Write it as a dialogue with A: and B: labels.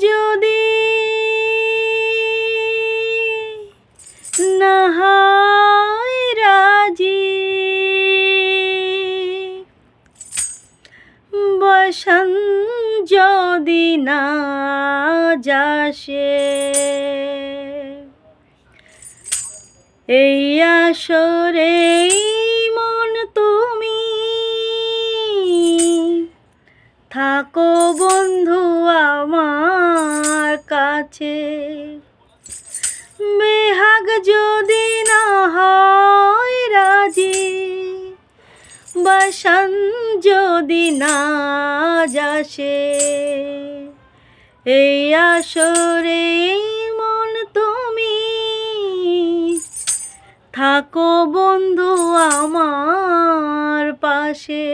A: যদি না হয় রাজি, বসন যদি না যাসে, এই আসরে মন তুমি থাকো বন্ধু আমার কাছে। বেহাগ যদি না হয় রাজি, বসন যদি না যাসে, এই আসরে মন তুমি থাকো বন্ধু আমার পাশে।